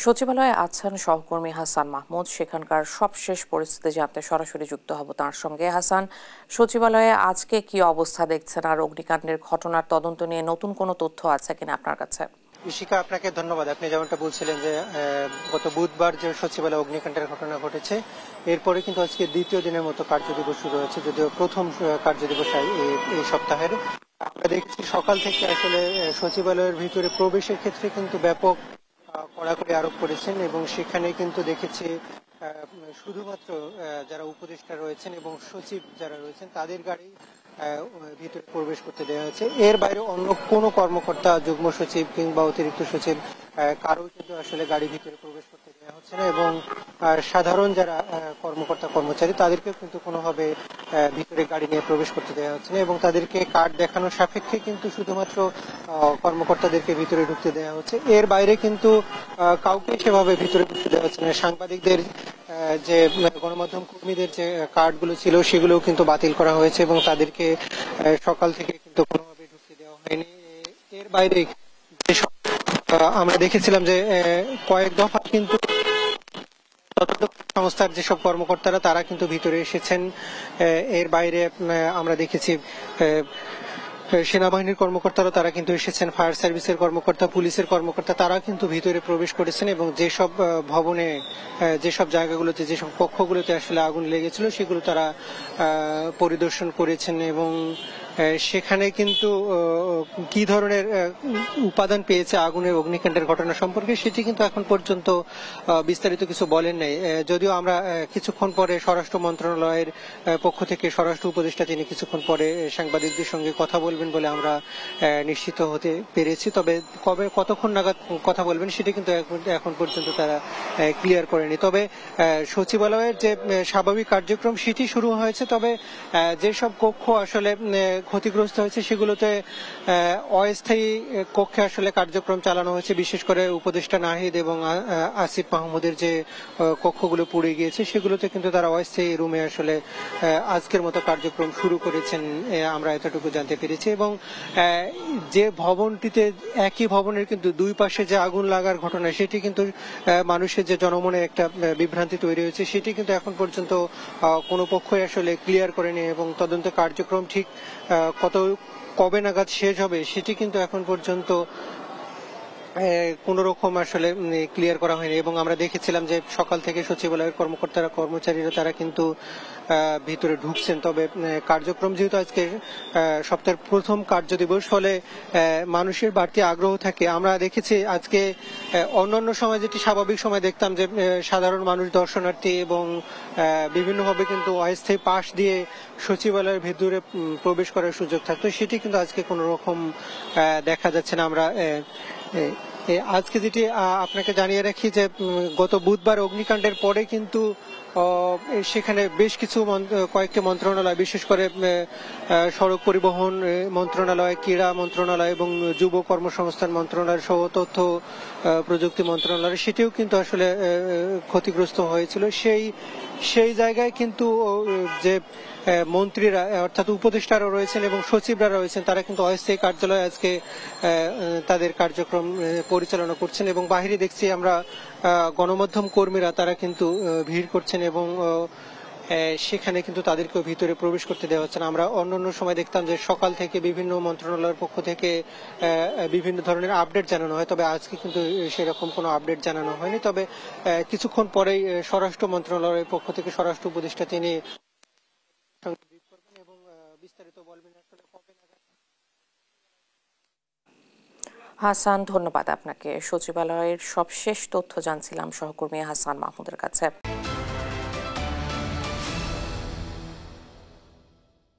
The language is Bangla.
সচিবালয়ে আছেন সহকর্মী হাসান মাহমুদ। সেখানকার সবশেষ পরিস্থিতি জানতে সরাসরি যুক্ত হব তার সঙ্গে। হাসান, সচিবালয়ে আজকে কি অবস্থা দেখছেন, আর অগ্নিকাণ্ডের ঘটনার তদন্ত নিয়ে নতুন কোনো তথ্য আছে কিনা আপনার কাছে? ইশিকা, আপনাকে ধন্যবাদ। আপনি যেমনটা বলছিলেন যে গত বুধবার যে সচিবালয়ে অগ্নিকাণ্ডের ঘটনা ঘটেছে, এরপরে কিন্তু আজকে দ্বিতীয় দিনের মতো কার্যদিবস শুরু হয়েছে, যদিও প্রথম কার্যদিবস এই সপ্তাহের। আমরা দেখছি সকাল থেকে আসলে সচিবালয়ের ভিতরে প্রবেশের ক্ষেত্রে কিন্তু ব্যাপক কড়াকড়ি আরোপ করেছেন, এবং সেখানে কিন্তু দেখেছি শুধুমাত্র যারা উপদেষ্টা রয়েছেন এবং সচিব যারা রয়েছেন তাদের গাড়ি ভিতরে প্রবেশ করতে দেওয়া হয়েছে। এর বাইরে অন্য কোনো কর্মকর্তা, যুগ্ম সচিব কিংবা অতিরিক্ত সচিব কারো কিন্তু আসলে গাড়ি ভিতরে প্রবেশ করতে দেওয়া হচ্ছে না, এবং সাধারণ যারা কর্মকর্তা কর্মচারী তাদেরকে কিন্তু কোনোভাবে ভিতরে গাড়ি নিয়ে প্রবেশ করতে দেওয়া হচ্ছে না, এবং তাদেরকে কার্ড দেখানোর সাপেক্ষে কিন্তু শুধুমাত্র কর্মকর্তাদেরকে ভিতরে ঢুকতে দেওয়া হচ্ছে। এর বাইরে কিন্তু কাউকে সেভাবে ভিতরে ঢুকতে দেওয়া হচ্ছে না। সাংবাদিকদের যে গণমাধ্যম কর্মীদের যে কার্ডগুলো ছিল সেগুলোও কিন্তু বাতিল করা হয়েছে, এবং তাদেরকে সকাল থেকে কিন্তু কোনোভাবে ঢুকতে দেওয়া হয়নি। এর বাইরে আমরা দেখেছিলাম যে কয়েক দফা কিন্তু তদন্ত সংস্থার যেসব কর্মকর্তারা তারা কিন্তু ভিতরে এসেছেন। এর বাইরে আমরা দেখেছি সেনাবাহিনীর কর্মকর্তারা তারা কিন্তু এসেছেন, ফায়ার সার্ভিসের কর্মকর্তা, পুলিশের কর্মকর্তা তারা কিন্তু ভিতরে প্রবেশ করেছেন, এবং যেসব ভবনে, যেসব জায়গাগুলোতে, যেসব কক্ষগুলোতে আসলে আগুন লেগেছিল সেগুলো তারা পরিদর্শন করেছেন, এবং সেখানে কিন্তু কি ধরনের উপাদান পেয়েছে আগুনের অগ্নিকাণ্ডের ঘটনা সম্পর্কে সেটি কিন্তু এখন পর্যন্ত বিস্তারিত কিছু বলেন নাই। যদিও আমরা কিছুক্ষণ পরে স্বরাষ্ট্র মন্ত্রণালয়ের পক্ষ থেকে স্বরাষ্ট্র উপদেষ্টা তিনি কিছুক্ষণ পরে সাংবাদিকদের সঙ্গে কথা বলবেন বলে আমরা নিশ্চিত হতে পেরেছি, তবে কবে কতক্ষণ নাগাদ কথা বলবেন সেটি কিন্তু এখন পর্যন্ত তারা ক্লিয়ার করেনি। তবে সচিবালয়ের যে স্বাভাবিক কার্যক্রম সেটি শুরু হয়েছে, তবে যেসব কক্ষ আসলে ক্ষতিগ্রস্ত হয়েছে সেগুলোতে অস্থায়ী কক্ষে আসলে কার্যক্রম চালানো হয়েছে। বিশেষ করে উপদেষ্টা নাহিদ এবং আসিফ মাহমুদের যে কক্ষগুলো পুড়ে গিয়েছে সেগুলোতে কিন্তু তারা অস্থায়ী রুমে আসলে আজকের মতো কার্যক্রম শুরু করেছেন, আমরা এতটুকু জানতে পেরেছি। এবং যে ভবনটিতে, একই ভবনের কিন্তু দুই পাশে যে আগুন লাগার ঘটনা সেটি কিন্তু মানুষের যে জনমনে একটা বিভ্রান্তি তৈরি হয়েছে সেটি কিন্তু এখন পর্যন্ত কোনো পক্ষই আসলে ক্লিয়ার করেনি, এবং তদন্ত কার্যক্রম ঠিক কবে নাগাদ শেষ হবে সেটি কিন্তু এখন পর্যন্ত কোন রকম আসলে ক্লিয়ার করা হয়নি। এবং আমরা দেখেছিলাম যে সকাল থেকে সচিবালয়ের কর্মকর্তারা, কর্মচারীরা তারা কিন্তু ভিতরে ঢুকছেন, তবে কার্যক্রম যেহেতু আজকে সপ্তাহের প্রথম কার্যদিবস হলে মানুষের বাড়তি আগ্রহ থাকে। আমরা দেখেছি আজকে অন্যান্য সময় যেটি স্বাভাবিক সময় দেখতাম যে সাধারণ মানুষ, দর্শনার্থী এবং বিভিন্নভাবে কিন্তু অস্থায়ী পাশ দিয়ে সচিবালয়ের ভিতরে প্রবেশ করার সুযোগ থাকতো, সেটি কিন্তু আজকে কোনো রকম দেখা যাচ্ছে না। আমরা আজকে যেটি আপনাকে জানিয়ে রাখি যে গত বুধবার অগ্নিকাণ্ডের পরে কিন্তু সেখানে বেশ কিছু কয়েকটি মন্ত্রণালয়, বিশেষ করে সড়ক পরিবহন মন্ত্রণালয়, ক্রীড়া মন্ত্রণালয় এবং যুব কর্মসংস্থান মন্ত্রণালয় সহ তথ্য প্রযুক্তি মন্ত্রণালয় সেটিও কিন্তু আসলে ক্ষতিগ্রস্ত হয়েছিল। সেই জায়গায় কিন্তু যে মন্ত্রীরা অর্থাৎ উপদেষ্টারা রয়েছেন এবং সচিবরা রয়েছেন তারা কিন্তু অস্থায়ী কার্যালয়ে আজকে তাদের কার্যক্রম পরিচালনা করছেন, এবং বাহিরে দেখছি আমরা গণমাধ্যম কর্মীরা তারা কিন্তু ভিড় করছেন, এবং সেখানে কিন্তু তাদেরকেও ভিতরে প্রবেশ করতে দেওয়া হচ্ছে না। আমরা অন্যান্য সময় দেখতাম যে সকাল থেকে বিভিন্ন মন্ত্রণালয়ের পক্ষ থেকে বিভিন্ন ধরনের আপডেট জানানো হয়, তবে আজকে কিন্তু সেরকম কোনো আপডেট জানানো হয়নি। তবে কিছুক্ষণ পরেই স্বরাষ্ট্র মন্ত্রণালয়ের পক্ষ থেকে স্বরাষ্ট্র উপদেষ্টা তিনি এবং বিস্তারিত বলবেন আসলে কবে নাগাদ। হাসান, ধন্যবাদ আপনাকে। সচিবালয়ের সবশেষ তথ্য জানছিলাম সহকর্মী হাসান মাহমুদের কাছে।